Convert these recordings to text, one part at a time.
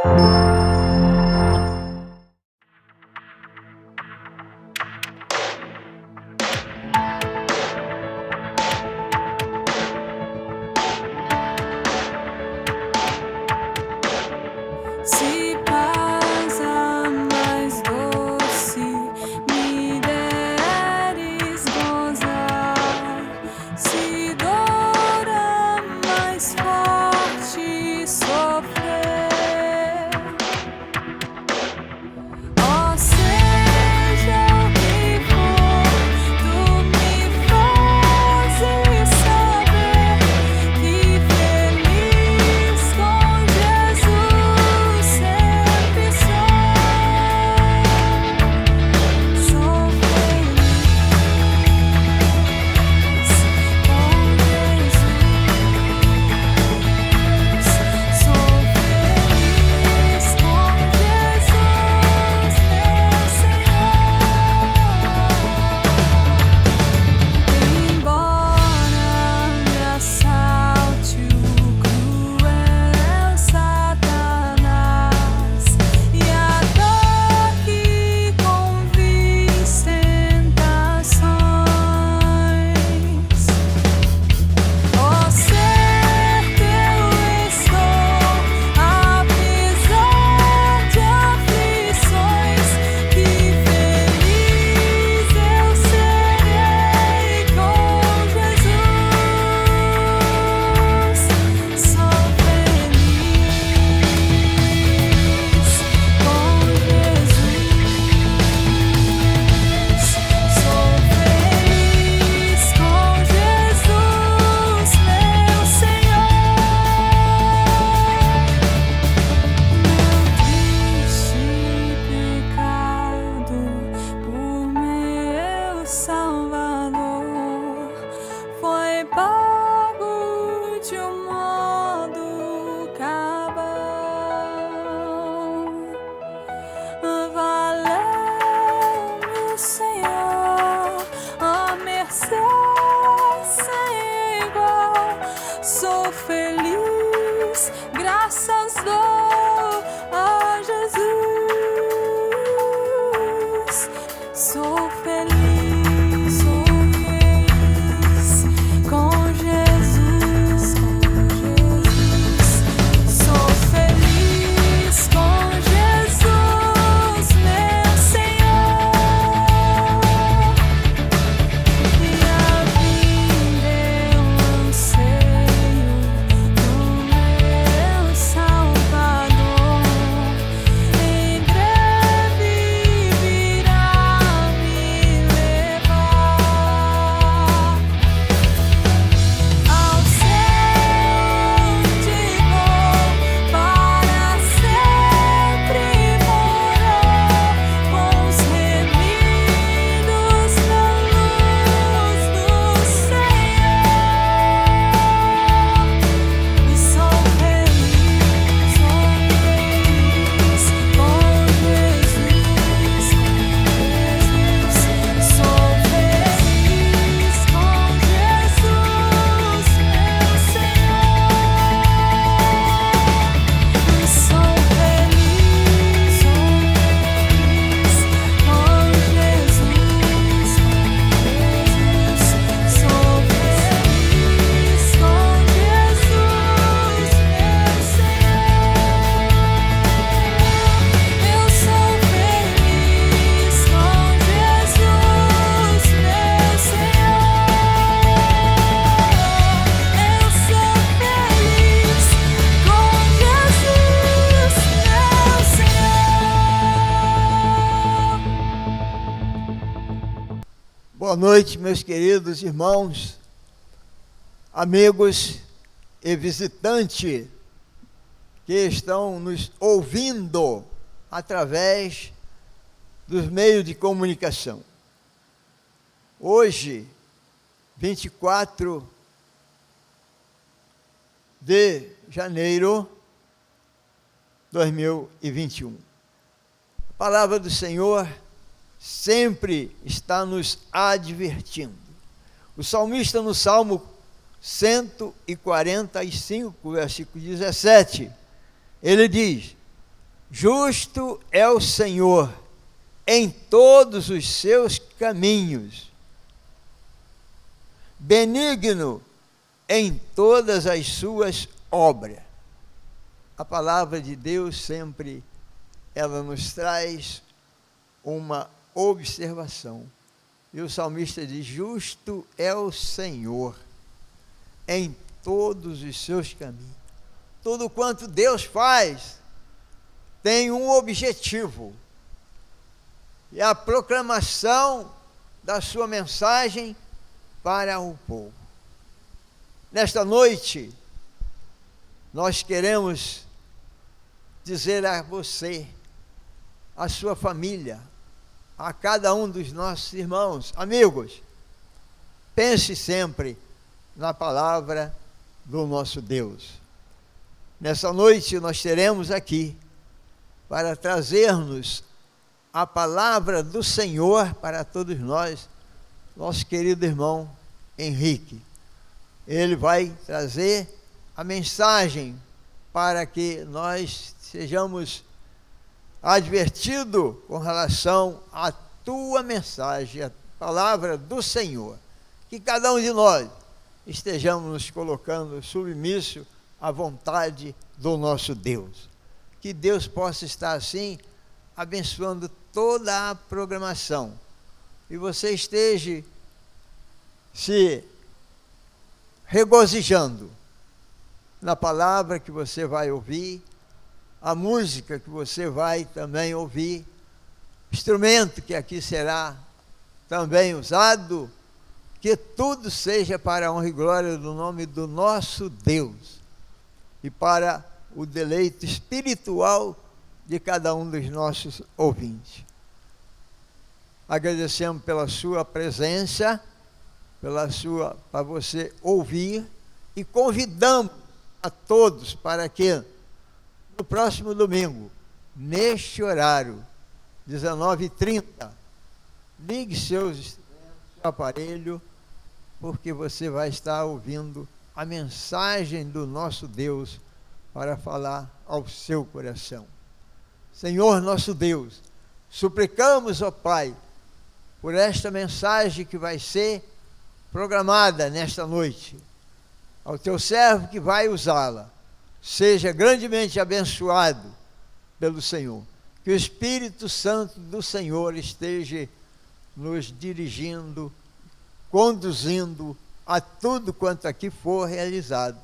Se paz a mais doce me deres gozar, se dor a mais forte sofrer, ó seja o que for, tu me fazes saber que feliz com Jesus sempre sou. Sou feliz com Jesus. Sou feliz com Jesus, meu Senhor. Embora me assalte o cruel Satanás e ataque com vis tentações, ó certo eu estou, apesar de aflições, que feliz eu serei com Jesus. Sou feliz com Jesus. Sou feliz com Jesus, meu Senhor. Meu triste pecado por meu Salvador foi pago de um modo cabal. Valeu-me o Senhor, a mercê sem igual. Sou feliz, graças dou a Jesus. Sou feliz com Jesus. Sou feliz com Jesus, meu Senhor. E a vida eu anseio do meu Salvador. Em breve virá me levar ao céu, onde vou para sempre morar com os remidos da luz do Senhor. E sou feliz com Jesus. Sou feliz com Jesus, meu Senhor. E sou feliz com Jesus. Sou feliz com Jesus, meu Senhor. Eu sou feliz com Jesus, meu Senhor. Eu sou feliz com Jesus, meu Senhor. Boa noite, meus queridos irmãos, amigos e visitantes que estão nos ouvindo através dos meios de comunicação. Hoje, 24 de janeiro de 2021. A palavra do Senhor sempre está nos advertindo. O salmista, no Salmo 145, versículo 17, ele diz: Justo é o Senhor em todos os seus caminhos, benigno em todas as suas obras. A palavra de Deus sempre, ela nos traz uma observação. E o salmista diz: justo é o Senhor em todos os seus caminhos. Tudo quanto Deus faz tem um objetivo, e a proclamação da sua mensagem para o povo. Nesta noite, nós queremos dizer a você, a sua família, a cada um dos nossos irmãos, amigos, pense sempre na palavra do nosso Deus. Nessa noite nós teremos aqui para trazermos a palavra do Senhor para todos nós, nosso querido irmão Henrique. Ele vai trazer a mensagem para que nós sejamos advertidos com relação à tua mensagem, a palavra do Senhor. Que cada um de nós estejamos nos colocando submisso à vontade do nosso Deus. Que Deus possa estar assim abençoando toda a programação, e você esteja se regozijando na palavra que você vai ouvir, a música que você vai também ouvir, instrumento que aqui será também usado, que tudo seja para a honra e glória do nome do nosso Deus e para o deleite espiritual de cada um dos nossos ouvintes. Agradecemos pela sua presença, para você ouvir, e convidamos a todos para que no próximo domingo, neste horário, 19h30, ligue seu aparelho, porque você vai estar ouvindo a mensagem do nosso Deus para falar ao seu coração. Senhor nosso Deus, suplicamos, ó Pai, por esta mensagem que vai ser programada nesta noite, ao teu servo que vai usá-la, seja grandemente abençoado pelo Senhor. Que o Espírito Santo do Senhor esteja nos dirigindo, conduzindo a tudo quanto aqui for realizado.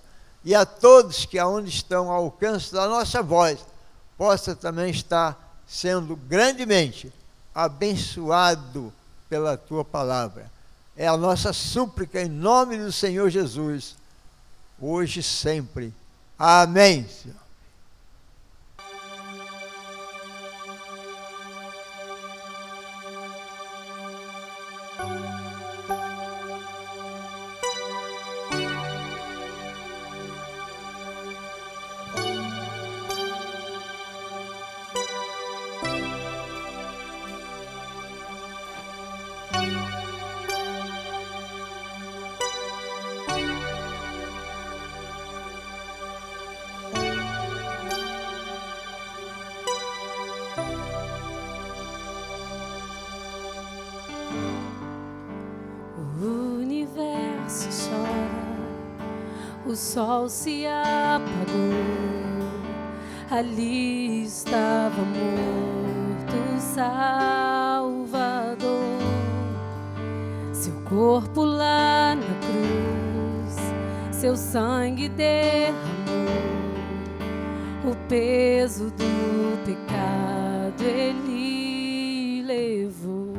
E a todos que aonde estão ao alcance da nossa voz, possa também estar sendo grandemente abençoado pela tua palavra. É a nossa súplica em nome do Senhor Jesus, hoje e sempre. Amém, Senhor. O universo chora, o sol se apagou. Ali estava morto o Salvador. Seu corpo lá na cruz, seu sangue derramou. O peso do pecado ele levou.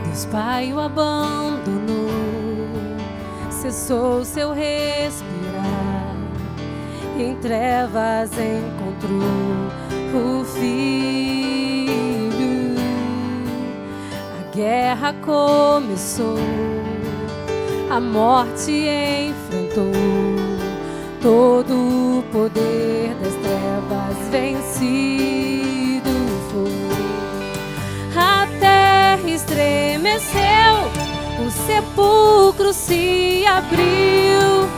Deus Pai o abandonou, cessou seu respirar, em trevas encontrou o Filho. A guerra começou, a morte enfrentou, todo o poder das trevas vencido foi. A terra estremeceu, o sepulcro se abriu,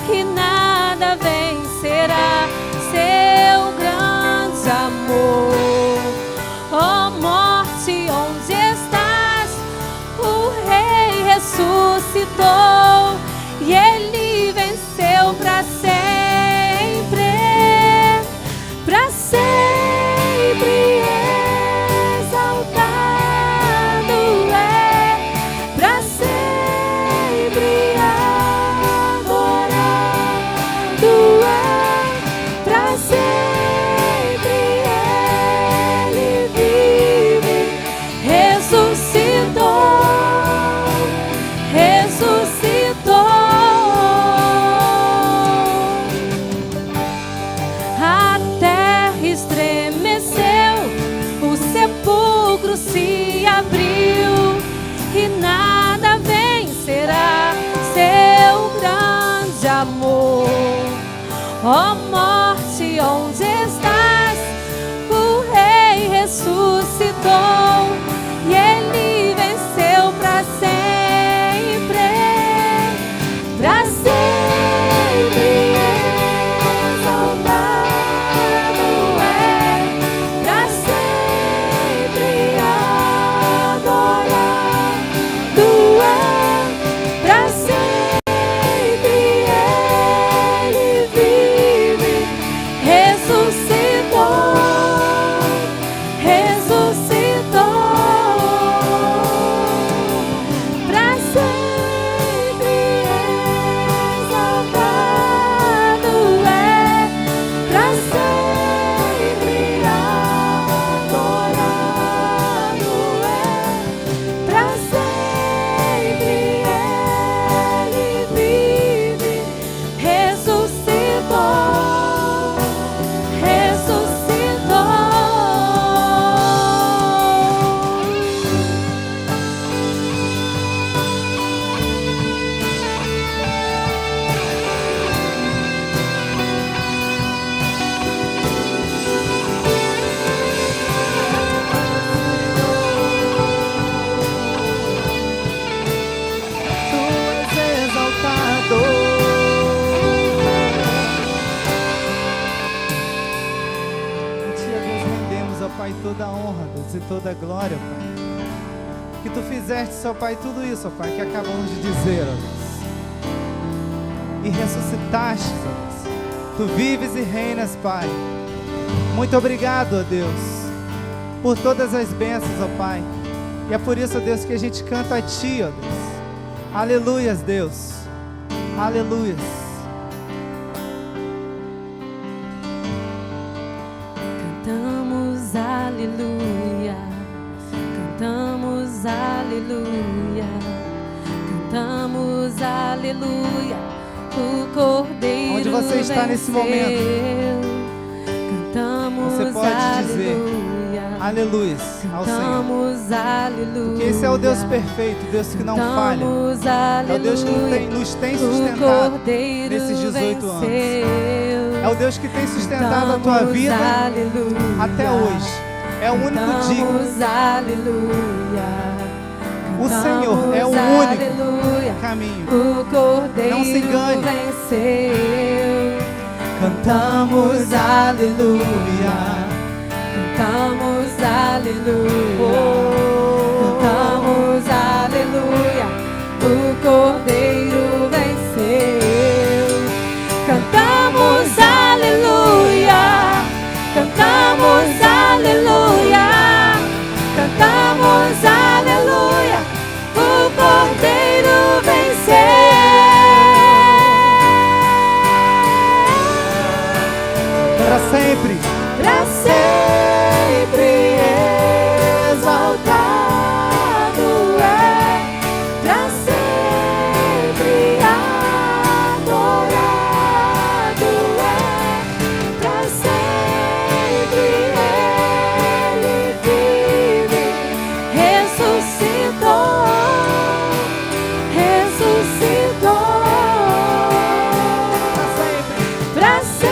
que nada vencerá seu grande amor. Ó morte, onde estás? O Rei ressuscitou e Ele venceu para sempre, para sempre. Exaltado é, para sempre adorado é, para sempre Ele vive, ressuscitou, ressuscitou. A terra estremeceu, o sepulcro se abriu, e nada vencerá seu grande amor. Ó morte, onde estás? O Rei ressuscitou e Ele venceu para sempre, para sempre. Exaltado é, para sempre adorado é, para sempre Ele vive, ressuscitou, ressuscitou. Para sempre exaltado é, para sempre adorado é, para sempre Ele vive, ressuscitou, ressuscitou. Tu és exaltado. A Ti, ó Deus, rendemos, ó Pai, toda a honra, Deus, e toda a glória, Pai. Que Tu fizeste, ó Pai, tudo isso, ó Pai, que acabamos de dizer, ó Deus. E ressuscitaste, ó Deus. Tu vives e reinas, Pai. Muito obrigado, ó Deus, por todas as bênçãos, ó Pai. E é por isso, ó Deus, que a gente canta a Ti, ó Deus. Aleluias, Deus. Aleluias. Cantamos aleluia, cantamos aleluia, cantamos aleluia, o Cordeiro Onde você está nesse venceu. Cantamos Você pode dizer, aleluia, aleluias ao Senhor. cantamos aleluia. Porque esse é o Deus perfeito, Deus que não falha. Cantamos É o Deus que aleluia, nos tem o sustentado Cordeiro nesses 18 anos. venceu. É o Deus que tem sustentado a tua Cantamos vida aleluia, até hoje. É o único digno. cantamos aleluia, O Senhor é o cantamos único aleluia, caminho. o Cordeiro Não se engane. venceu. Cantamos aleluia, cantamos aleluia, cantamos aleluia, o Cordeiro venceu. Cantamos aleluia, cantamos aleluia, cantamos aleluia, o Cordeiro venceu. Para sempre. Para sempre exaltado é, para sempre adorado é, para sempre Ele vive, ressuscitou, ressuscitou. Para sempre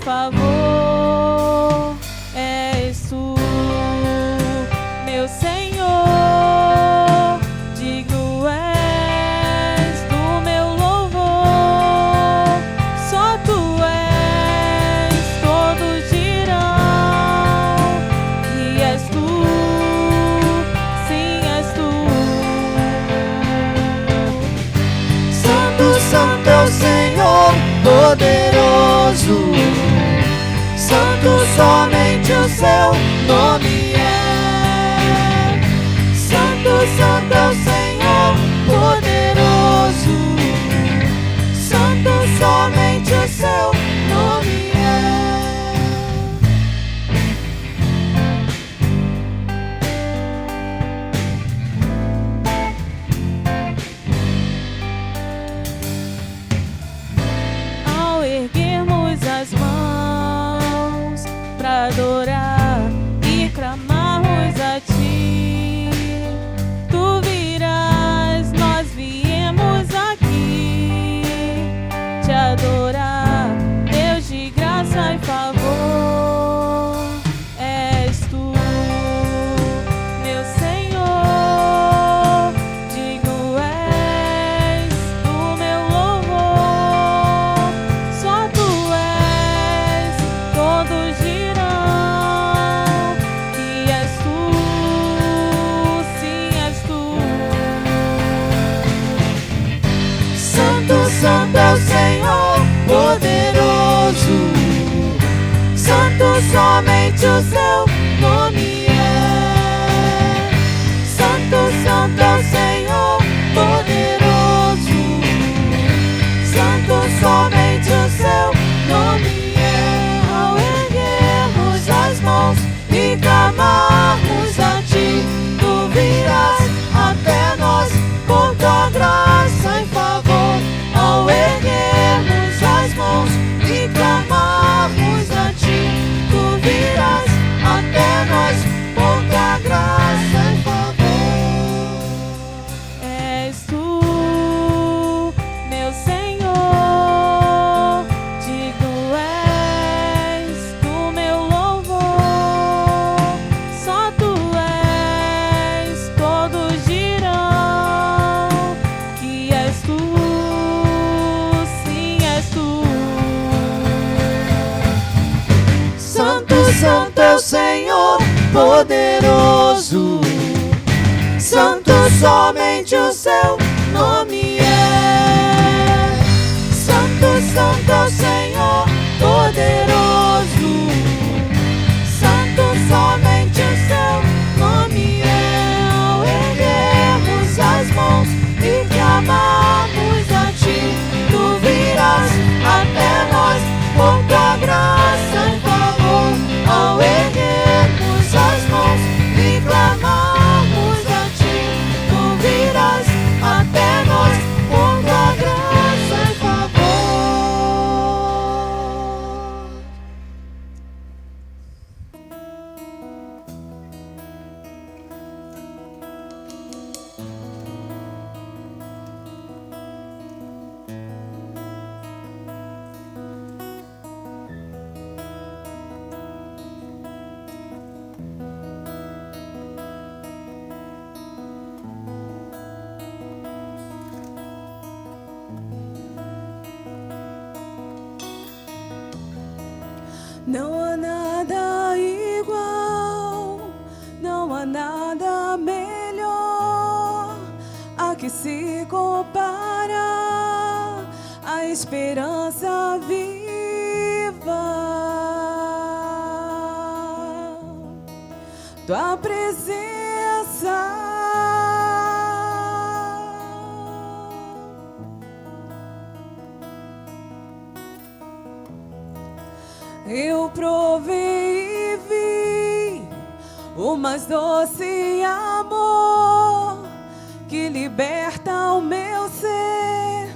favor. És tu, meu Senhor, digno és do meu louvor. Só tu és, todos dirão que és tu, sim, és tu. Santo, santo é o Senhor poderoso. Santo, somente o seu nome é. Santo, santo é o Senhor poderoso. Santo, somente o seu nome é. Ao erguermos as mãos pra adorar e clamarmos a ti, tu virás, nós viemos aqui te adorar, Deus de graça e favor. És tu, meu Senhor, digno és do meu louvor. Só tu és, todos dirão que és tu, sim, és tu. Santo, santo é o Senhor poderoso. Santo, somente o seu nome é. Santo, santo é o Senhor poderoso. Santo, somente o seu nome é. Ao erguermos as mãos e clamarmos a ti, tu virás até nós por tua graça e favor. Ao erguermos as mãos e clamarmos a ti, tu virás até nós por tua graça e favor. És tu, meu Senhor, digno és do meu louvor. Só tu és, todos dirão que és tu, sim, és tu. Santo, santo é o Senhor poderoso. Santo, somente o seu nome é. Santo, santo é o Senhor poderoso. Santo, somente o seu nome é. Ao erguermos as mãos e clamarmos a ti, tu virás até nós por tua graça e favor. Ao erguermos as mãos e clamarmos a ti, tu virás até nós por tua graça e favor. Não há nada igual, não há nada melhor a que se compara a esperança viva. Tua presença, eu provei e vi o mais doce amor que liberta o meu ser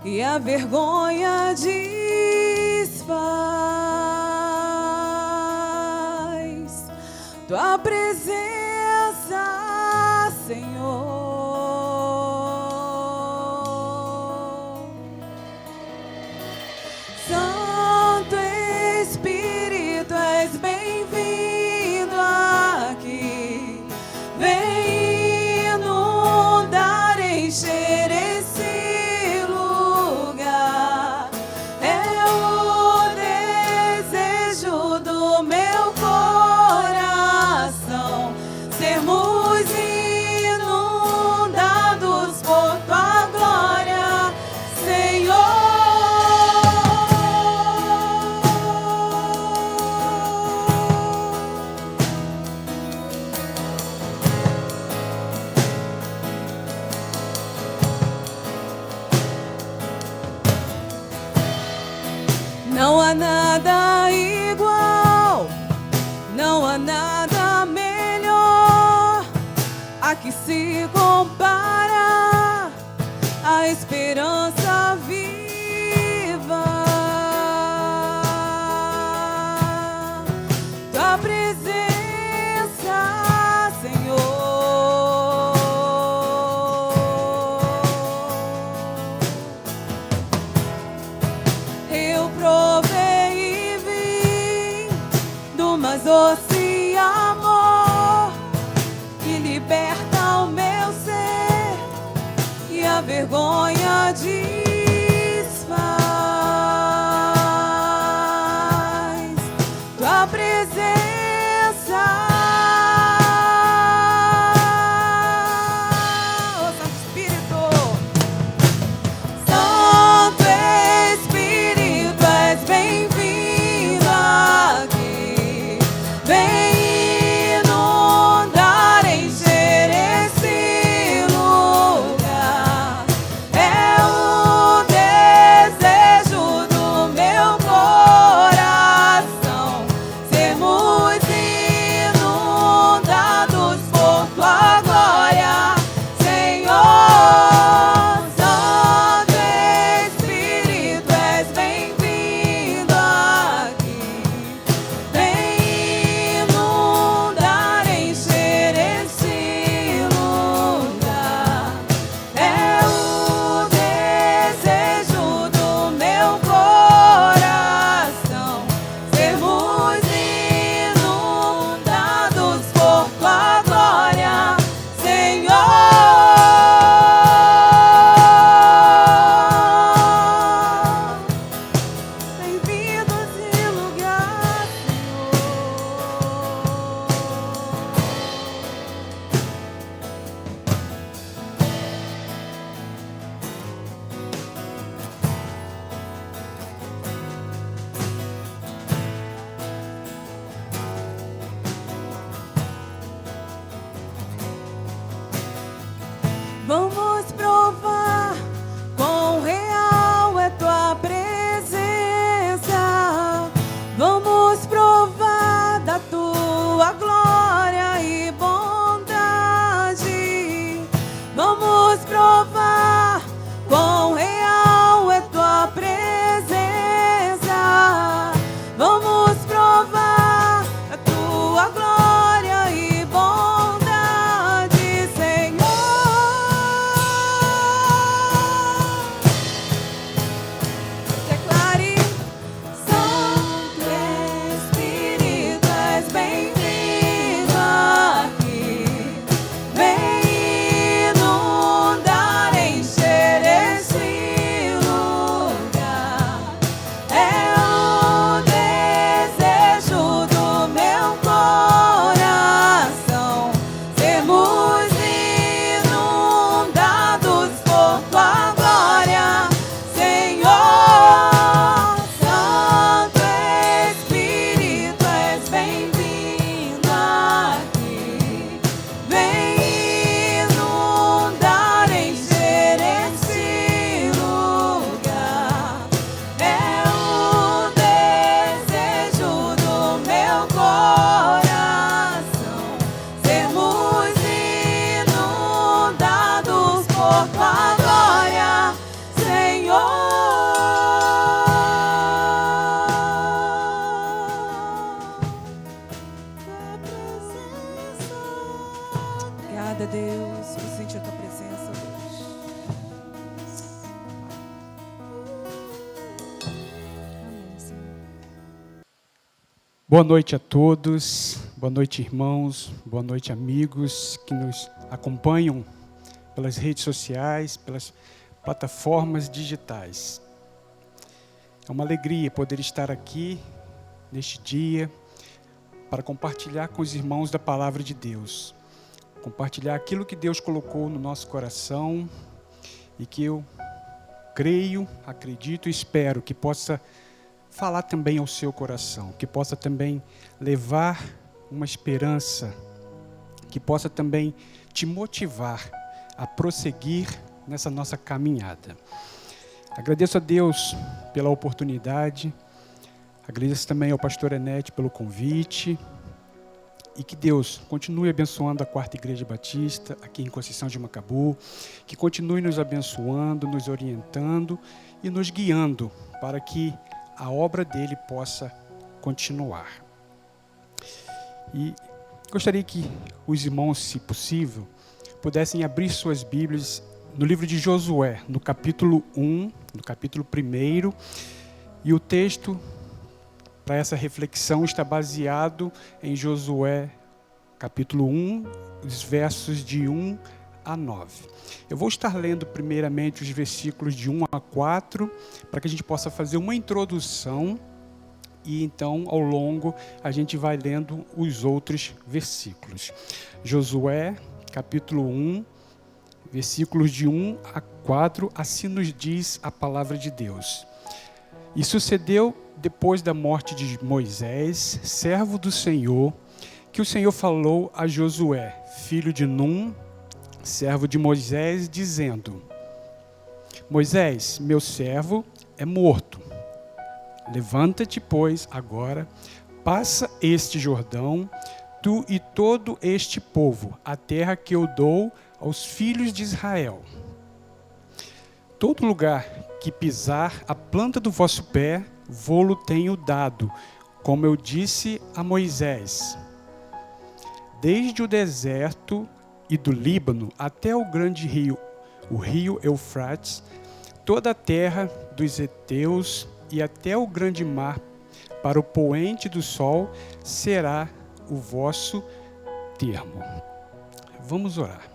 e a vergonha desfaz. Tua presença, Senhor. Santo há nada melhor a que se compara a esperança viva. Tua presença, Senhor. Eu provei e vi do mais doce amor que liberta o meu ser e a vergonha desfaz. Tua presença, oh Santo Espírito. Santo Espírito, és bem-vindo aqui. Vem inundar, encher esse lugar. É o desejo do meu coração sermos inundados por tua glória, Senhor. Santo Espírito, és bem-vindo aqui. Vem inundar, encher esse lugar. É o desejo do meu coração sermos inundados por tua glória, Senhor. Bem-vindo a esse lugar, Senhor. Vamos provar quão real é tua presença. Vamos provar da tua glória e bondade. Vamos provar quão real é tua presença. Vamos provar da tua glória e bondade, Senhor. Declare: Santo Espírito, és bem-vindo aqui. Vem inundar, encher esse lugar. É o desejo do meu coração sermos inundados por tua glória, Senhor. Santo Espírito, és bem-vindo aqui. Vem inundar, encher esse lugar. É o desejo do meu coração sermos inundados por tua glória, Senhor. Tua presença. Obrigada, Deus, por sentir a tua presença hoje. Amém, Senhor. Boa noite a todos, boa noite, irmãos, boa noite, amigos que nos acompanham pelas redes sociais, pelas plataformas digitais. É uma alegria poder estar aqui neste dia para compartilhar com os irmãos da palavra de Deus, compartilhar aquilo que Deus colocou no nosso coração e que eu creio, acredito e espero que possa falar também ao seu coração, que possa também levar uma esperança, que possa também te motivar a prosseguir nessa nossa caminhada. Agradeço a Deus pela oportunidade, agradeço também ao pastor Enete pelo convite, E que Deus continue abençoando a Quarta Igreja Batista, aqui em Conceição de Macabu, que continue nos abençoando, nos orientando e nos guiando para que a obra dele possa continuar. E gostaria que os irmãos, se possível, pudessem abrir suas Bíblias no livro de Josué, no capítulo 1, no capítulo 1, e o texto para essa reflexão está baseado em Josué, capítulo 1, os versos de 1 a 9. Eu vou estar lendo primeiramente os versículos de 1 a 4, para que a gente possa fazer uma introdução, e então, ao longo, a gente vai lendo os outros versículos. Josué, capítulo 1, versículos de 1 a 4, assim nos diz a palavra de Deus. E sucedeu, depois da morte de Moisés, servo do Senhor, que o Senhor falou a Josué, filho de Num, servo de Moisés, dizendo: Moisés, meu servo, é morto. Levanta-te, pois, agora, passa este Jordão, tu e todo este povo, a terra que eu dou aos filhos de Israel. Todo lugar que pisar a planta do vosso pé, vô-lo tenho dado, como eu disse a Moisés. Desde o deserto e do Líbano até o grande rio, o rio Eufrates, toda a terra dos heteus e até o grande mar, para o poente do sol, será o vosso termo. Vamos orar.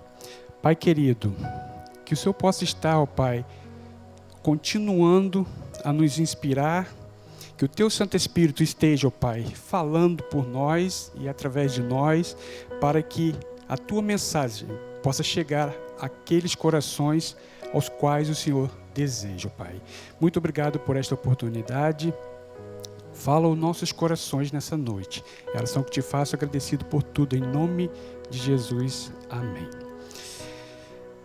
Pai querido, que o Senhor possa estar, ó Pai, continuando a nos inspirar, que o Teu Santo Espírito esteja, ó Pai, falando por nós e através de nós, para que a Tua mensagem possa chegar àqueles corações aos quais o Senhor deseja, ó Pai. Muito obrigado por esta oportunidade. Fala aos nossos corações nessa noite. É a oração que te faço, agradecido por tudo, em nome de Jesus. Amém.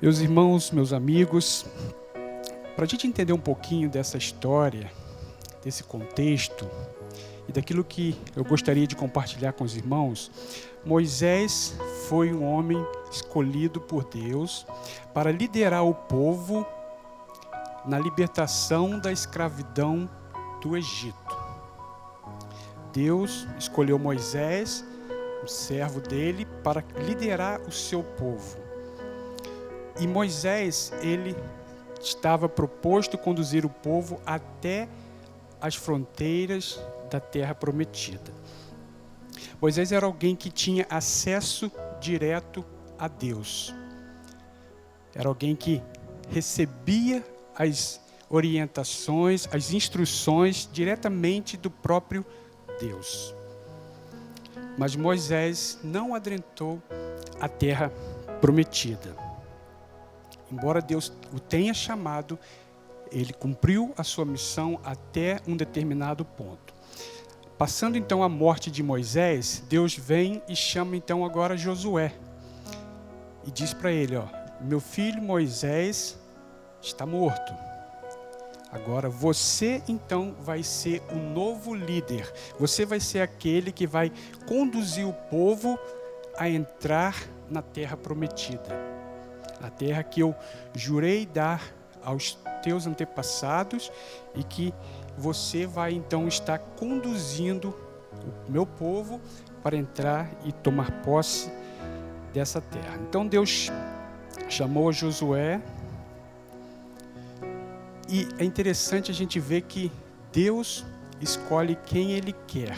Meus irmãos, meus amigos, para a gente entender um pouquinho dessa história, desse contexto e daquilo que eu gostaria de compartilhar com os irmãos, Moisés foi um homem escolhido por Deus para liderar o povo na libertação da escravidão do Egito. Deus escolheu Moisés, um servo dele, para liderar o seu povo. E Moisés, ele estava proposto conduzir o povo até as fronteiras da terra prometida. Moisés era alguém que tinha acesso direto a Deus. Era alguém que recebia as orientações, as instruções diretamente do próprio Deus. Mas Moisés não adentrou a terra prometida. Embora Deus o tenha chamado, ele cumpriu a sua missão até um determinado ponto. Passando então a morte de Moisés, Deus vem e chama então agora Josué. E diz para ele, meu filho Moisés está morto. Agora você então vai ser o novo líder. Você vai ser aquele que vai conduzir o povo a entrar na terra prometida. A terra que eu jurei dar aos teus antepassados e que você vai então estar conduzindo o meu povo para entrar e tomar posse dessa terra. Então Deus chamou a Josué e é interessante a gente ver que Deus escolhe quem Ele quer.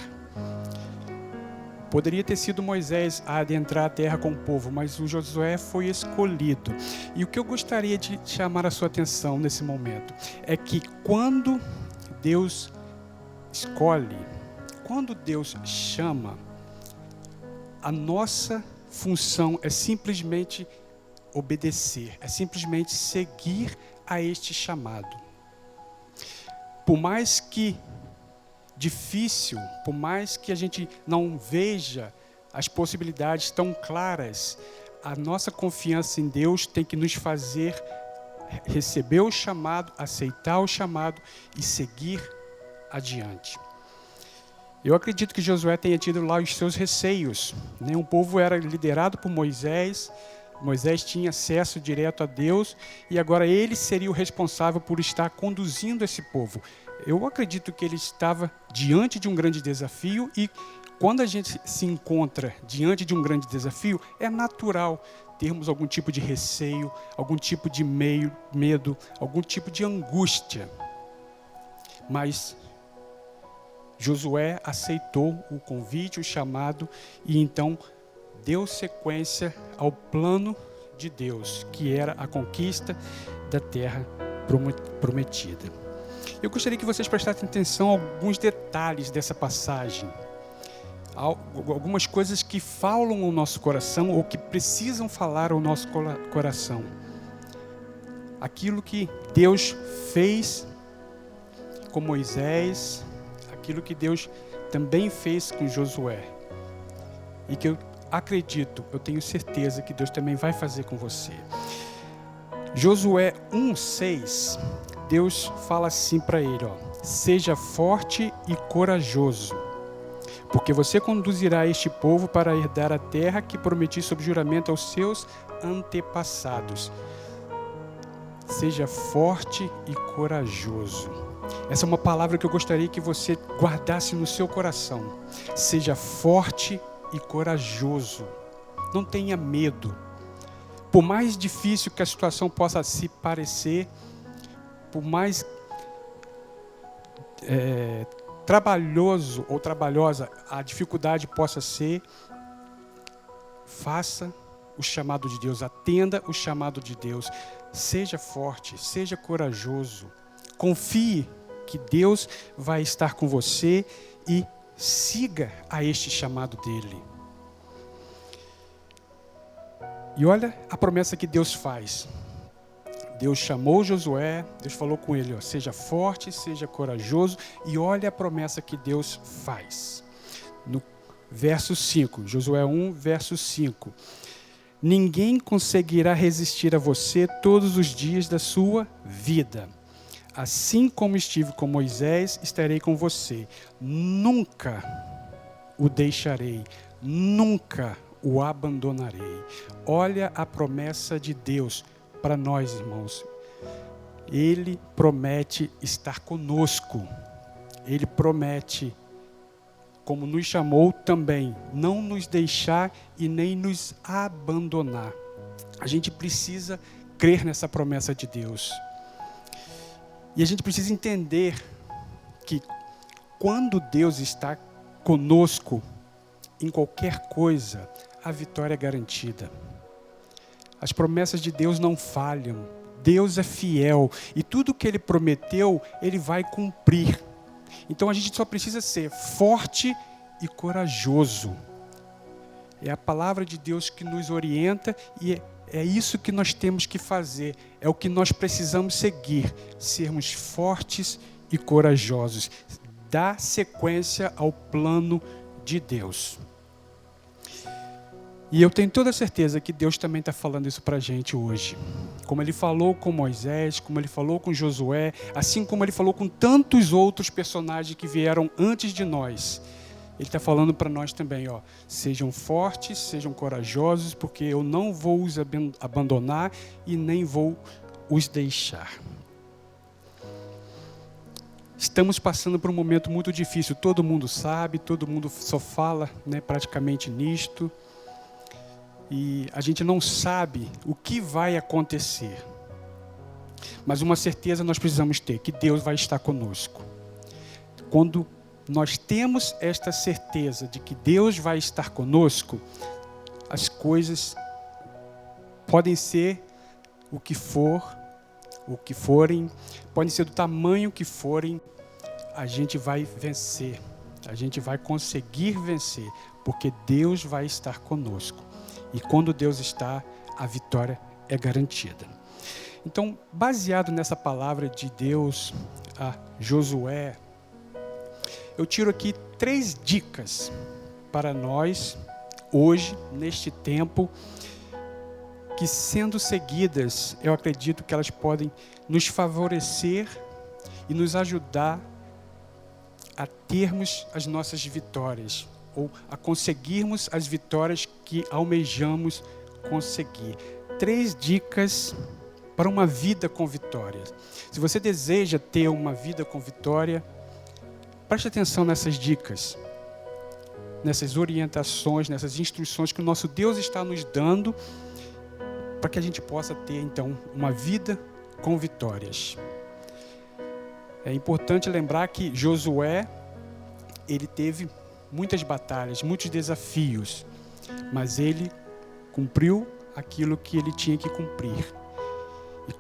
Poderia ter sido Moisés a adentrar a terra com o povo, mas o Josué foi escolhido. E o que eu gostaria de chamar a sua atenção nesse momento é que quando Deus escolhe, quando Deus chama, a nossa função é simplesmente obedecer, é simplesmente seguir a este chamado. Por mais que difícil, por mais que a gente não veja as possibilidades tão claras, a nossa confiança em Deus tem que nos fazer receber o chamado, aceitar o chamado e seguir adiante. Eu acredito que Josué tenha tido lá os seus receios, né? O povo era liderado por Moisés, Moisés tinha acesso direto a Deus e agora ele seria o responsável por estar conduzindo esse povo. Eu acredito que ele estava diante de um grande desafio e quando a gente se encontra diante de um grande desafio, é natural termos algum tipo de receio, algum tipo de medo, algum tipo de angústia. Mas Josué aceitou o convite, o chamado, e então deu sequência ao plano de Deus, que era a conquista da terra prometida. Eu gostaria que vocês prestassem atenção a alguns detalhes dessa passagem. Algumas coisas que falam ao nosso coração ou que precisam falar ao nosso coração. Aquilo que Deus fez com Moisés, aquilo que Deus também fez com Josué. E que eu acredito, eu tenho certeza que Deus também vai fazer com você. Josué 1:6, Deus fala assim para ele, seja forte e corajoso, porque você conduzirá este povo para herdar a terra que prometi sob juramento aos seus antepassados. Seja forte e corajoso. Essa é uma palavra que eu gostaria que você guardasse no seu coração. Seja forte e corajoso. Não tenha medo. Por mais difícil que a situação possa se parecer, por mais trabalhoso ou trabalhosa a dificuldade possa ser, faça o chamado de Deus, atenda o chamado de Deus. Seja forte, seja corajoso. Confie que Deus vai estar com você e siga a este chamado dele. E olha a promessa que Deus faz. Deus chamou Josué, Deus falou com ele, seja forte, seja corajoso, e olha a promessa que Deus faz. No verso 5, Josué 1, verso 5. Ninguém conseguirá resistir a você todos os dias da sua vida. Assim como estive com Moisés, estarei com você. Nunca o deixarei, nunca o abandonarei. Olha a promessa de Deus para nós, irmãos. Ele promete estar conosco. Ele promete, como nos chamou também, não nos deixar e nem nos abandonar. A gente precisa crer nessa promessa de Deus. E a gente precisa entender que quando Deus está conosco em qualquer coisa, a vitória é garantida. As promessas de Deus não falham. Deus é fiel e tudo que Ele prometeu, Ele vai cumprir. Então a gente só precisa ser forte e corajoso. É a palavra de Deus que nos orienta e é isso que nós temos que fazer. É o que nós precisamos seguir. Sermos fortes e corajosos. Dar sequência ao plano de Deus. E eu tenho toda a certeza que Deus também está falando isso para a gente hoje. Como Ele falou com Moisés, como Ele falou com Josué, assim como Ele falou com tantos outros personagens que vieram antes de nós. Ele está falando para nós também, sejam fortes, sejam corajosos, porque eu não vou os abandonar e nem vou os deixar. Estamos passando por um momento muito difícil, todo mundo sabe, todo mundo só fala, praticamente nisto. E a gente não sabe o que vai acontecer. Mas uma certeza nós precisamos ter, que Deus vai estar conosco. Quando nós temos esta certeza de que Deus vai estar conosco, as coisas podem ser o que forem, podem ser do tamanho que forem, a gente vai vencer, a gente vai conseguir vencer, porque Deus vai estar conosco. E quando Deus está, a vitória é garantida. Então, baseado nessa palavra de Deus a Josué, eu tiro aqui 3 dicas para nós, hoje, neste tempo, que sendo seguidas, eu acredito que elas podem nos favorecer e nos ajudar a termos as nossas vitórias, ou a conseguirmos as vitórias que almejamos conseguir. 3 dicas para uma vida com vitória. Se você deseja ter uma vida com vitória, preste atenção nessas dicas, nessas orientações, nessas instruções que o nosso Deus está nos dando para que a gente possa ter, então, uma vida com vitórias. É importante lembrar que Josué, ele teve muitas batalhas, muitos desafios, mas ele cumpriu aquilo que ele tinha que cumprir. E,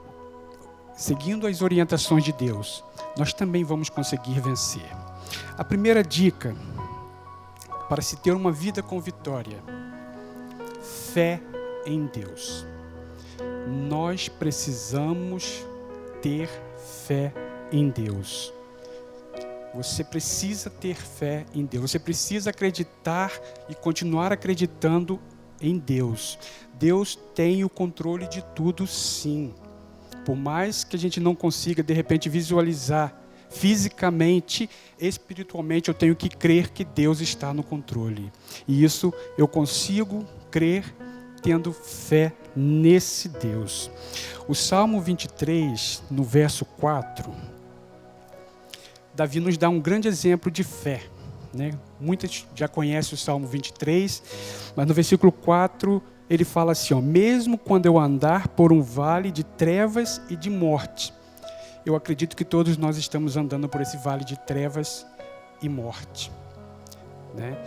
seguindo as orientações de Deus, nós também vamos conseguir vencer. A primeira dica para se ter uma vida com vitória: fé em Deus. Nós precisamos ter fé em Deus. Você precisa ter fé em Deus. Você precisa acreditar e continuar acreditando em Deus. Deus tem o controle de tudo, sim. Por mais que a gente não consiga, de repente, visualizar fisicamente, espiritualmente, eu tenho que crer que Deus está no controle. E isso eu consigo crer tendo fé nesse Deus. O Salmo 23, no verso 4, Davi nos dá um grande exemplo de fé, né? Muitos já conhecem o Salmo 23, mas no versículo 4 ele fala assim, ó: mesmo quando eu andar por um vale de trevas e de morte. Eu acredito que todos nós estamos andando por esse vale de trevas e morte, né?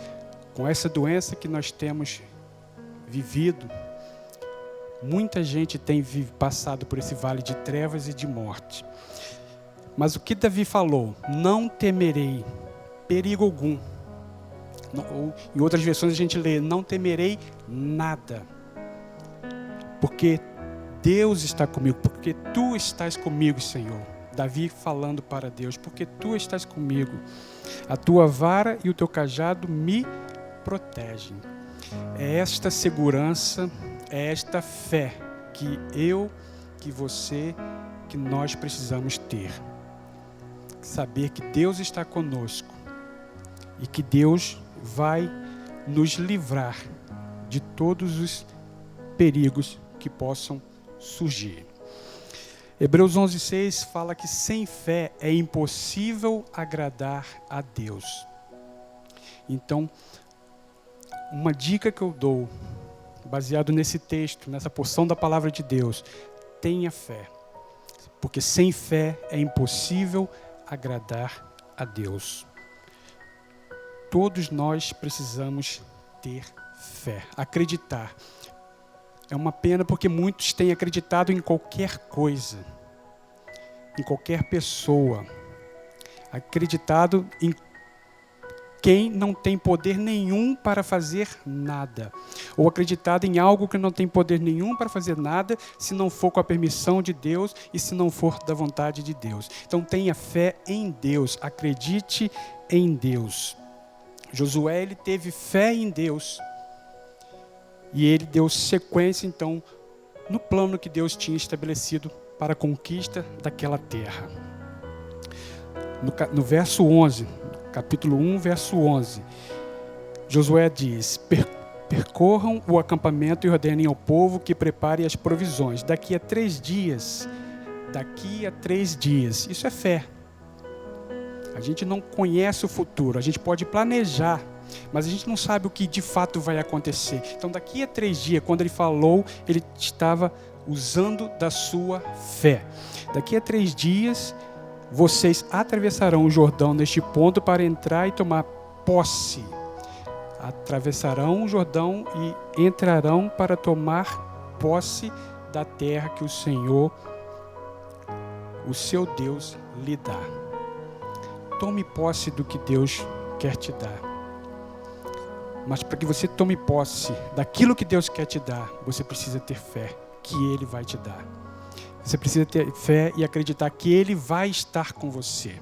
Com essa doença que nós temos vivido, muita gente tem passado por esse vale de trevas e de morte. Mas o que Davi falou? Não temerei perigo algum. Ou, em outras versões a gente lê: não temerei nada. Porque Deus está comigo, porque tu estás comigo, Senhor. Davi falando para Deus: porque tu estás comigo. A tua vara e o teu cajado me protegem. É esta segurança, é esta fé que eu, que você, que nós precisamos ter. Saber que Deus está conosco e que Deus vai nos livrar de todos os perigos que possam surgir. Hebreus 11:6 fala que sem fé é impossível agradar a Deus. Então, uma dica que eu dou, baseado nesse texto, nessa porção da palavra de Deus: tenha fé, porque sem fé é impossível agradar a Deus. Todos nós precisamos ter fé, acreditar. É uma pena porque muitos têm acreditado em qualquer coisa, em qualquer pessoa, acreditado em quem não tem poder nenhum para fazer nada, ou acreditado em algo que não tem poder nenhum para fazer nada, se não for com a permissão de Deus e se não for da vontade de Deus. Então tenha fé em Deus, acredite em Deus. Josué, ele teve fé em Deus, e ele deu sequência, então, no plano que Deus tinha estabelecido para a conquista daquela terra. No verso 11, capítulo 1, verso 11, Josué diz: percorram o acampamento e ordenem ao povo que prepare as provisões. Daqui a 3 dias, isso é fé. A gente não conhece o futuro, a gente pode planejar, mas a gente não sabe o que de fato vai acontecer. Então daqui a 3 dias, quando ele falou, ele estava usando da sua fé. Daqui a 3 dias, vocês atravessarão o Jordão neste ponto para entrar e tomar posse. Atravessarão o Jordão e entrarão para tomar posse da terra que o Senhor, o seu Deus, lhe dá. Tome posse do que Deus quer te dar. Mas para que você tome posse daquilo que Deus quer te dar, você precisa ter fé que Ele vai te dar. Você precisa ter fé e acreditar que Ele vai estar com você.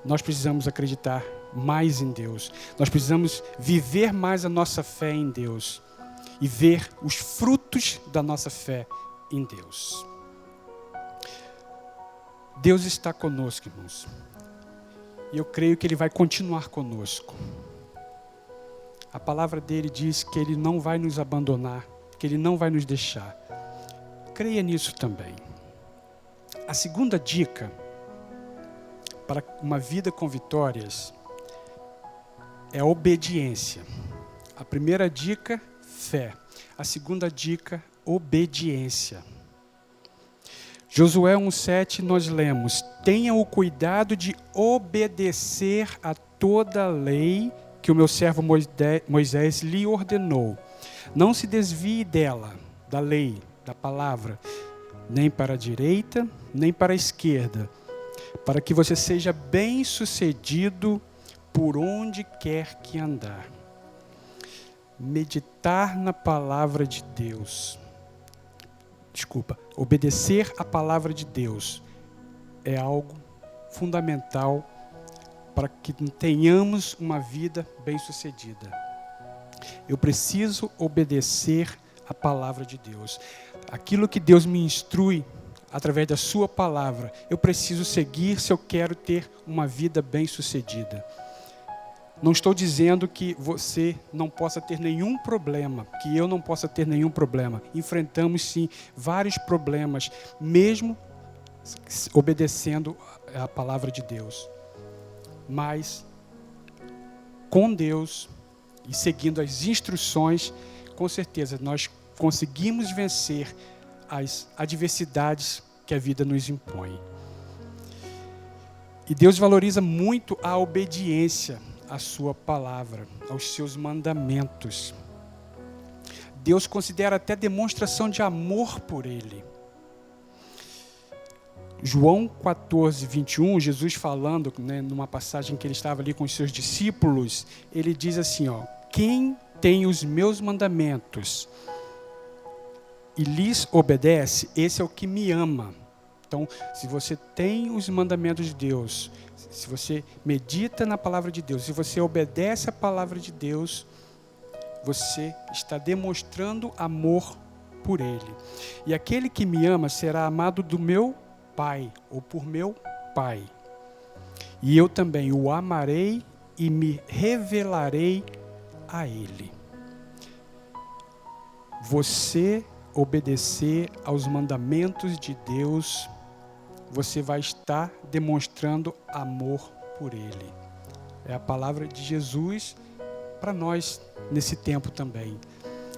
Nós precisamos acreditar mais em Deus. Nós precisamos viver mais a nossa fé em Deus e ver os frutos da nossa fé em Deus. Deus está conosco, irmãos. E eu creio que Ele vai continuar conosco. A palavra dele diz que Ele não vai nos abandonar, que Ele não vai nos deixar. Creia nisso também. A segunda dica para uma vida com vitórias é a obediência. A primeira dica, fé. A segunda dica, obediência. Josué 1,7 nós lemos: tenha o cuidado de obedecer a toda a lei que o meu servo Moisés lhe ordenou. Não se desvie dela, da lei, da palavra, nem para a direita, nem para a esquerda, para que você seja bem-sucedido por onde quer que andar. Meditar na palavra de Deus. Obedecer a palavra de Deus é algo fundamental para que tenhamos uma vida bem-sucedida. Eu preciso obedecer a palavra de Deus. Aquilo que Deus me instrui através da sua palavra, eu preciso seguir se eu quero ter uma vida bem-sucedida. Não estou dizendo que você não possa ter nenhum problema, que eu não possa ter nenhum problema. Enfrentamos sim vários problemas, mesmo obedecendo a palavra de Deus. Mas com Deus e seguindo as instruções, com certeza nós conseguimos vencer as adversidades que a vida nos impõe. E Deus valoriza muito a obediência à sua palavra, aos seus mandamentos. Deus considera até demonstração de amor por Ele. João 14, 21, Jesus falando, numa passagem que ele estava ali com os seus discípulos, ele diz assim, quem tem os meus mandamentos e lhes obedece, esse é o que me ama. Então, se você tem os mandamentos de Deus, se você medita na palavra de Deus, se você obedece a palavra de Deus, você está demonstrando amor por Ele. E aquele que me ama será amado do meu Pai, ou por meu Pai. E eu também o amarei e me revelarei a Ele. Você obedecer aos mandamentos de Deus, você vai estar demonstrando amor por Ele. É a palavra de Jesus para nós nesse tempo também.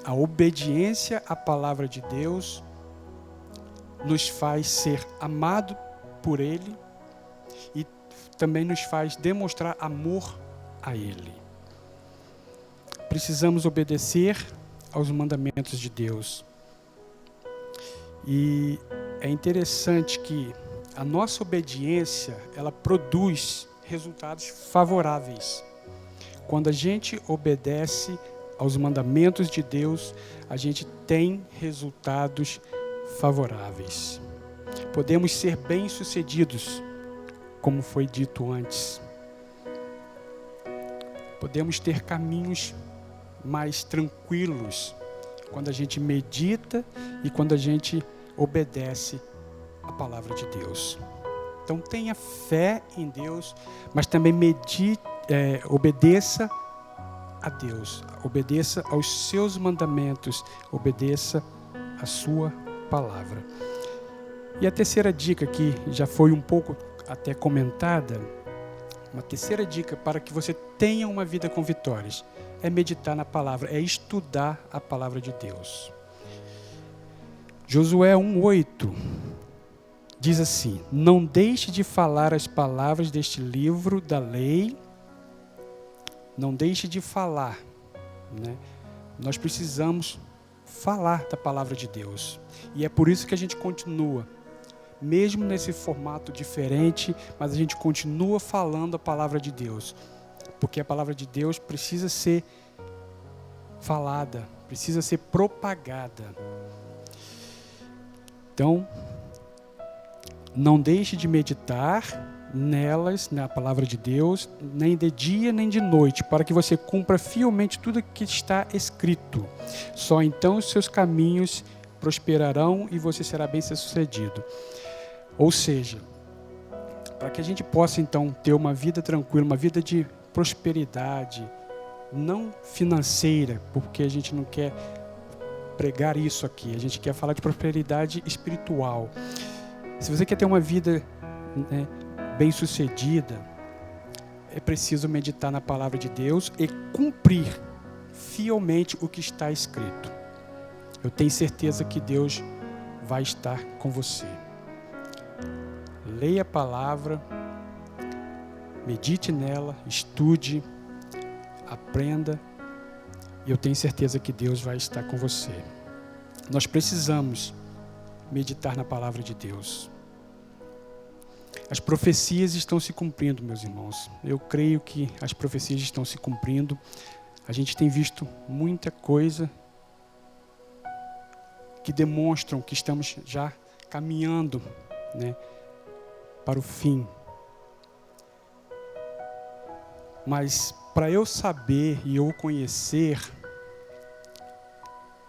A obediência à palavra de Deus nos faz ser amado por Ele e também nos faz demonstrar amor a Ele. Precisamos obedecer aos mandamentos de Deus. E é interessante que a nossa obediência, ela produz resultados favoráveis. Quando a gente obedece aos mandamentos de Deus, a gente tem resultados favoráveis. Podemos ser bem-sucedidos, como foi dito antes. Podemos ter caminhos mais tranquilos quando a gente medita e quando a gente obedece a palavra de Deus. Então tenha fé em Deus, mas também obedeça a Deus, obedeça aos seus mandamentos, obedeça a sua palavra. E a terceira dica, que já foi um pouco até comentada, uma terceira dica para que você tenha uma vida com vitórias, é meditar na palavra, é estudar a palavra de Deus. Josué 1:8 diz assim: não deixe de falar as palavras deste livro da lei, não deixe de falar, Nós precisamos falar da palavra de Deus. E é por isso que a gente continua, mesmo nesse formato diferente, mas a gente continua falando a palavra de Deus. Porque a palavra de Deus precisa ser falada, precisa ser propagada. Então, não deixe de meditar nelas, na palavra de Deus, nem de dia nem de noite, para que você cumpra fielmente tudo que está escrito. Só então os seus caminhos prosperarão e você será bem-sucedido. Ou seja, para que a gente possa então ter uma vida tranquila, uma vida de prosperidade, não financeira, porque a gente não quer pregar isso aqui, a gente quer falar de prosperidade espiritual. Se você quer ter uma vida, né, bem-sucedida, é preciso meditar na palavra de Deus e cumprir fielmente o que está escrito. Eu tenho certeza que Deus vai estar com você. Leia a palavra, medite nela, estude, aprenda, e eu tenho certeza que Deus vai estar com você. Nós precisamos meditar na palavra de Deus. As profecias estão se cumprindo, meus irmãos. Eu creio que as profecias estão se cumprindo. A gente tem visto muita coisa que demonstram que estamos já caminhando, né, para o fim. Mas para eu saber e eu conhecer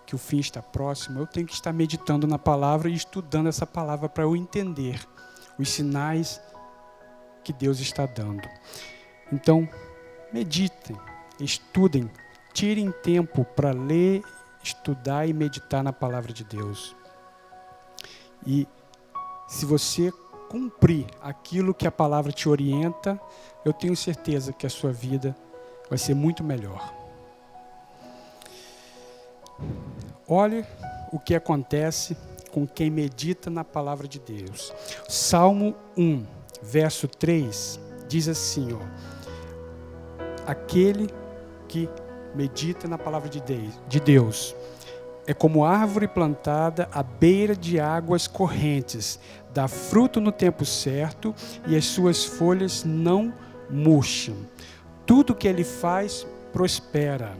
que o fim está próximo, eu tenho que estar meditando na palavra e estudando essa palavra para eu entender os sinais que Deus está dando. Então, meditem, estudem, tirem tempo para ler, estudar e meditar na palavra de Deus. E se você cumprir aquilo que a palavra te orienta, eu tenho certeza que a sua vida vai ser muito melhor. Olhe o que acontece com quem medita na palavra de Deus. Salmo 1, verso 3, diz assim, aquele que medita na palavra de Deus é como árvore plantada à beira de águas correntes, dá fruto no tempo certo e as suas folhas não murcham. Tudo que ele faz prospera.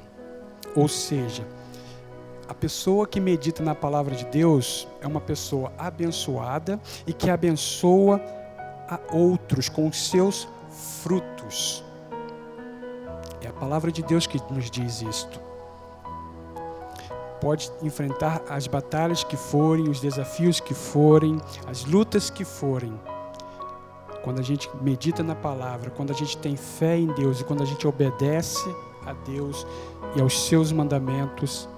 Ou seja, a pessoa que medita na palavra de Deus é uma pessoa abençoada e que abençoa a outros com os seus frutos. É a palavra de Deus que nos diz isto. Pode enfrentar as batalhas que forem, os desafios que forem, as lutas que forem. Quando a gente medita na palavra, quando a gente tem fé em Deus e quando a gente obedece a Deus e aos seus mandamentos,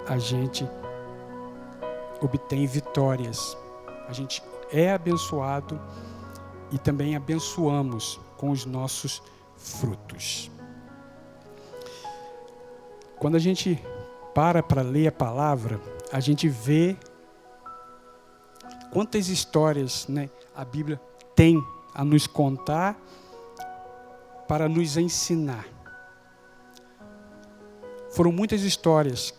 a gente obtém vitórias. A gente é abençoado e também abençoamos com os nossos frutos. Quando a gente para ler a palavra, a gente vê quantas histórias, né, a Bíblia tem a nos contar para nos ensinar. Foram muitas histórias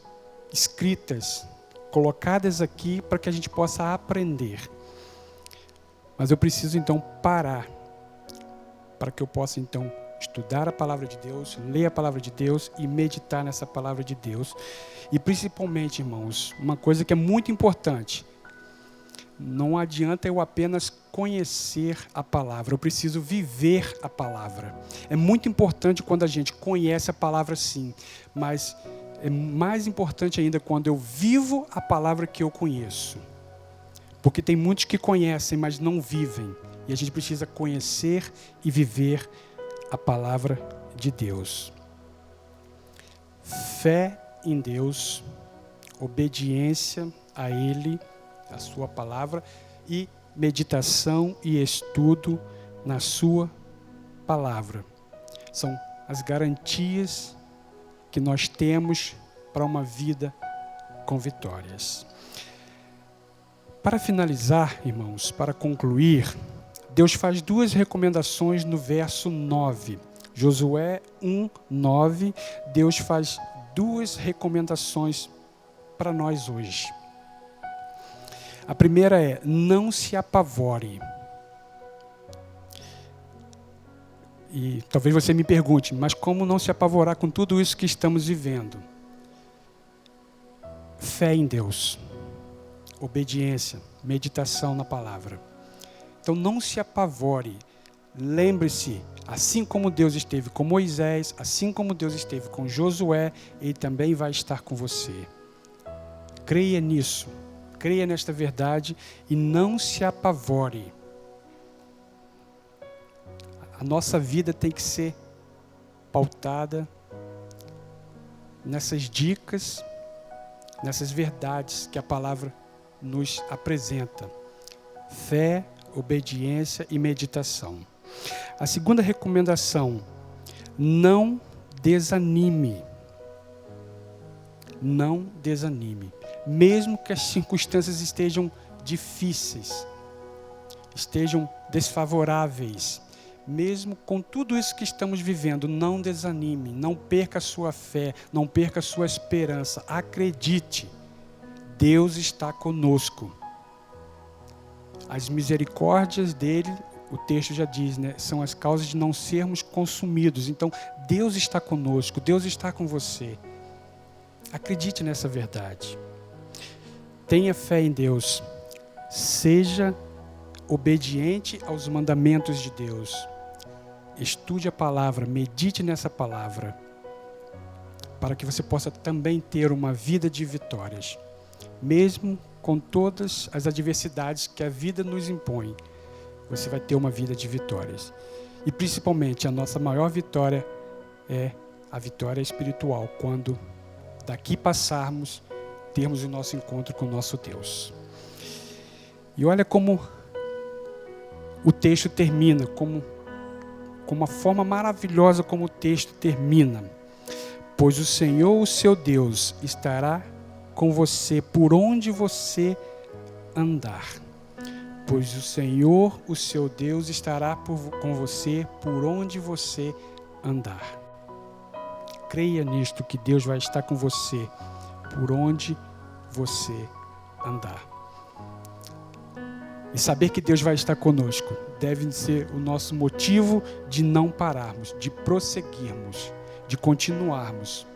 escritas, colocadas aqui para que a gente possa aprender. Mas eu preciso então parar para que eu possa então estudar a palavra de Deus, ler a palavra de Deus e meditar nessa palavra de Deus. E principalmente, irmãos, uma coisa que é muito importante: não adianta eu apenas conhecer a palavra, eu preciso viver a palavra. É muito importante quando a gente conhece a palavra, sim, mas é mais importante ainda quando eu vivo a palavra que eu conheço. Porque tem muitos que conhecem, mas não vivem. E a gente precisa conhecer e viver a palavra de Deus. Fé em Deus, obediência a Ele, a sua palavra, e meditação e estudo na sua palavra. São as garantias que nós temos para uma vida com vitórias. Para finalizar, irmãos, para concluir, Deus faz duas recomendações no verso 9. Josué 1:9, Deus faz duas recomendações para nós hoje. A primeira é: não se apavore. E talvez você me pergunte, mas como não se apavorar com tudo isso que estamos vivendo? Fé em Deus, obediência, meditação na palavra. Então não se apavore. Lembre-se, assim como Deus esteve com Moisés, assim como Deus esteve com Josué, Ele também vai estar com você. Creia nisso, creia nesta verdade e não se apavore. A nossa vida tem que ser pautada nessas dicas, nessas verdades que a palavra nos apresenta. Fé, obediência e meditação. A segunda recomendação: não desanime. Não desanime. Mesmo que as circunstâncias estejam difíceis, estejam desfavoráveis, mesmo com tudo isso que estamos vivendo, não desanime, não perca a sua fé, não perca a sua esperança. Acredite, Deus está conosco. As misericórdias dele, o texto já diz, né, são as causas de não sermos consumidos. Então, Deus está conosco, Deus está com você. Acredite nessa verdade. Tenha fé em Deus. Seja obediente aos mandamentos de Deus. Estude a palavra, medite nessa palavra, para que você possa também ter uma vida de vitórias. Mesmo com todas as adversidades que a vida nos impõe, você vai ter uma vida de vitórias. E principalmente a nossa maior vitória é a vitória espiritual, quando daqui passarmos, termos o nosso encontro com o nosso Deus. E olha como o texto termina, como uma forma maravilhosa como o texto termina. Pois o Senhor, o seu Deus, estará com você por onde você andar. Pois o Senhor, o seu Deus, estará com você por onde você andar. Creia nisto, que Deus vai estar com você por onde você andar. E saber que Deus vai estar conosco deve ser o nosso motivo de não pararmos, de prosseguirmos, de continuarmos.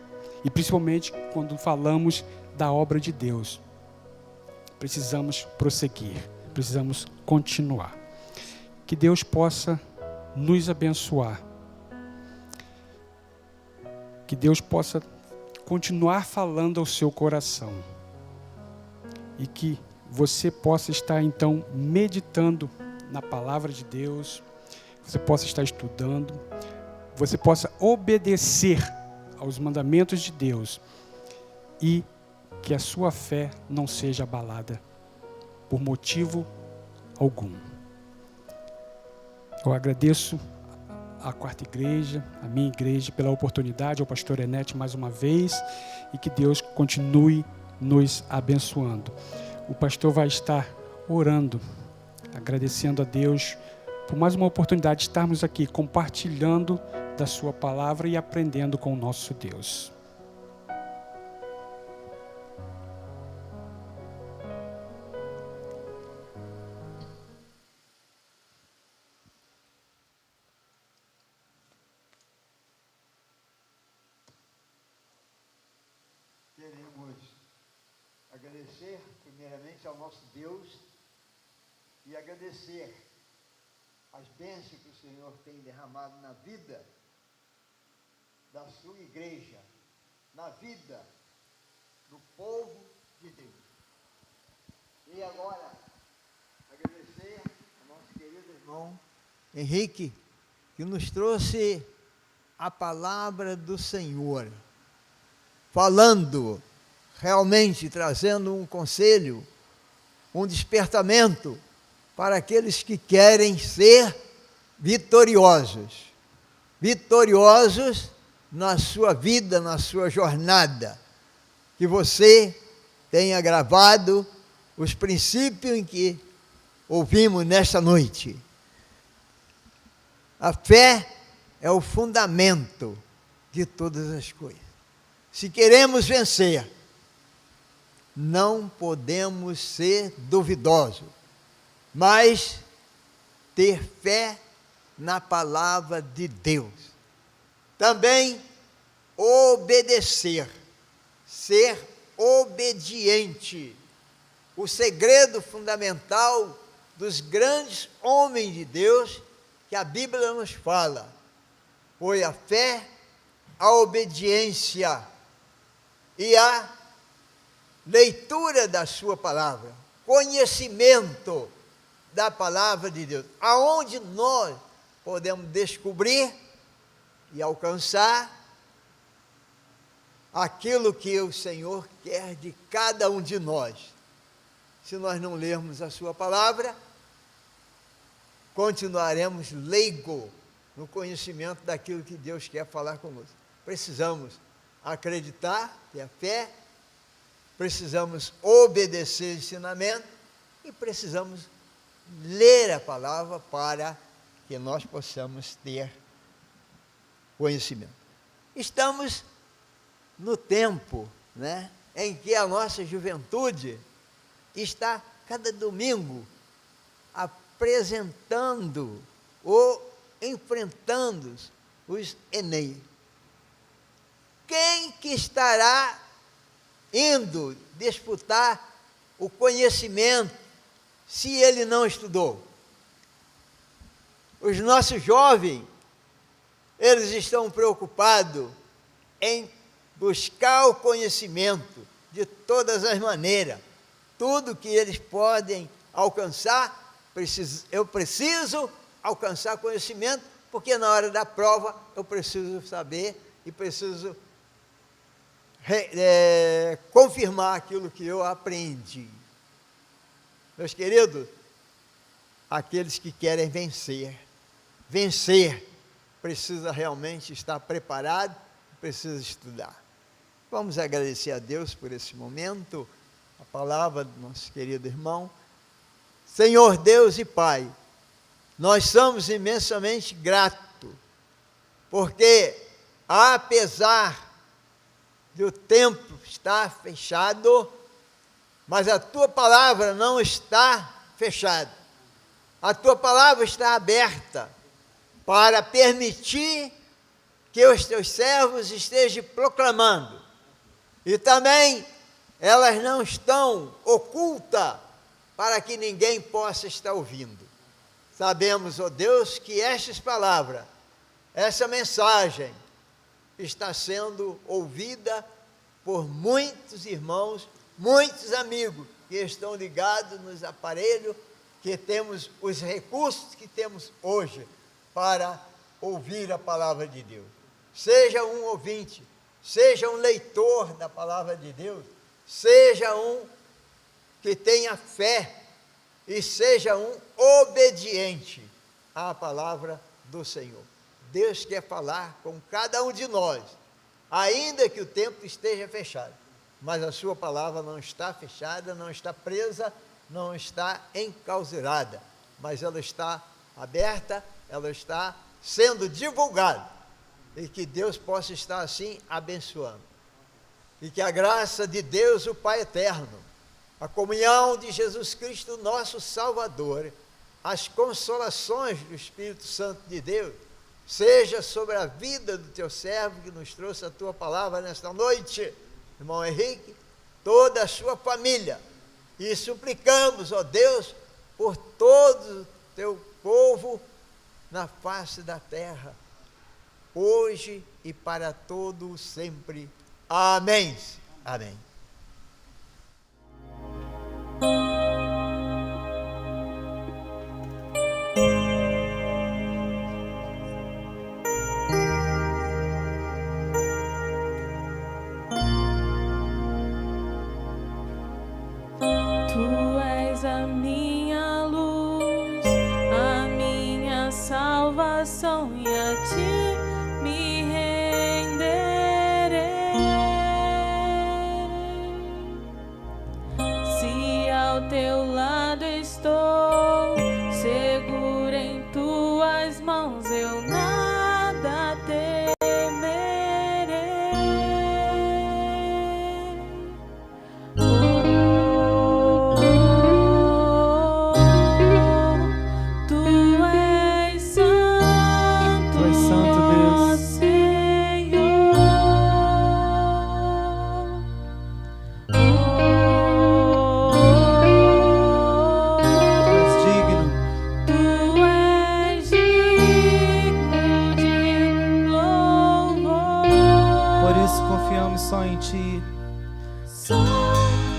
E principalmente quando falamos da obra de Deus, precisamos prosseguir, precisamos continuar. Que Deus possa nos abençoar. Que Deus possa continuar falando ao seu coração. E que você possa estar, então, meditando na palavra de Deus. Você possa estar estudando. Você possa obedecer aos mandamentos de Deus. E que a sua fé não seja abalada por motivo algum. Eu agradeço à Quarta Igreja, à minha igreja, pela oportunidade, ao pastor Enete mais uma vez, e que Deus continue nos abençoando. O pastor vai estar orando, agradecendo a Deus por mais uma oportunidade de estarmos aqui compartilhando da sua palavra e aprendendo com o nosso Deus. Queremos agradecer primeiramente ao nosso Deus e agradecer as bênçãos que o Senhor tem derramado na vida da sua igreja, na vida do povo de Deus. E agora, agradecer ao nosso querido irmão Henrique, que nos trouxe a palavra do Senhor, falando, realmente trazendo um conselho, um despertamento para aqueles que querem ser vitoriosos. Vitoriosos na sua vida, na sua jornada. Que você tenha gravado os princípios em que ouvimos nesta noite. A fé é o fundamento de todas as coisas. Se queremos vencer, não podemos ser duvidosos, mas ter fé na palavra de Deus. Também obedecer, ser obediente. O segredo fundamental dos grandes homens de Deus que a Bíblia nos fala foi a fé, a obediência e a leitura da sua palavra, conhecimento da palavra de Deus. Aonde nós podemos descobrir e alcançar aquilo que o Senhor quer de cada um de nós. Se nós não lermos a sua palavra, continuaremos leigo no conhecimento daquilo que Deus quer falar conosco. Precisamos acreditar, ter a fé, precisamos obedecer o ensinamento e precisamos ler a palavra para que nós possamos ter conhecimento. Estamos no tempo, né, em que a nossa juventude está cada domingo apresentando ou enfrentando os Enem. Quem que estará indo disputar o conhecimento se ele não estudou? Os nossos jovens, eles estão preocupados em buscar o conhecimento de todas as maneiras. Tudo que eles podem alcançar, eu preciso alcançar conhecimento, porque na hora da prova eu preciso saber e preciso confirmar aquilo que eu aprendi. Meus queridos, aqueles que querem vencer precisa realmente estar preparado, precisa estudar. Vamos agradecer a Deus por esse momento, a palavra do nosso querido irmão. Senhor Deus e Pai, nós somos imensamente gratos, porque apesar do templo estar fechado, mas a Tua palavra não está fechada. A Tua palavra está aberta para permitir que os Teus servos estejam proclamando. E também elas não estão ocultas para que ninguém possa estar ouvindo. Sabemos, ó Deus, que estas palavras, essa mensagem, está sendo ouvida por muitos irmãos, muitos amigos que estão ligados nos aparelhos, que temos os recursos que temos hoje para ouvir a palavra de Deus. Seja um ouvinte, seja um leitor da palavra de Deus, seja um que tenha fé e seja um obediente à palavra do Senhor. Deus quer falar com cada um de nós, ainda que o templo esteja fechado, mas a sua palavra não está fechada, não está presa, não está enclausurada, mas ela está aberta, ela está sendo divulgada, e que Deus possa estar assim abençoando, e que a graça de Deus, o Pai eterno, a comunhão de Jesus Cristo, nosso Salvador, as consolações do Espírito Santo de Deus, seja sobre a vida do teu servo que nos trouxe a tua palavra nesta noite, irmão Henrique, toda a sua família, e suplicamos, ó Deus, por todo o teu povo na face da terra, hoje e para todo sempre. Amém. Amém. Tu és a minha luz, a minha salvação, e a ti me renderei. Se ao teu lado estou, seguro em tuas mãos, eu nada temerei. Tu és santo, Deus. Senhor. Tu és digno. Tu és digno de louvor. Por isso confiamos só em Ti. Só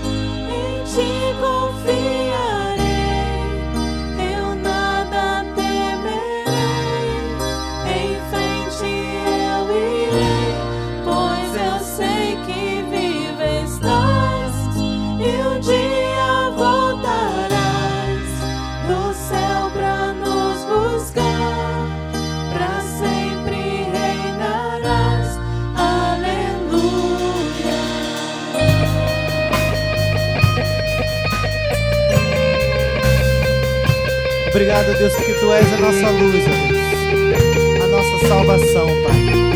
em ti confiarei, eu nada temerei. Obrigado, Deus, porque Tu és a nossa luz, ó Deus. A nossa salvação, Pai.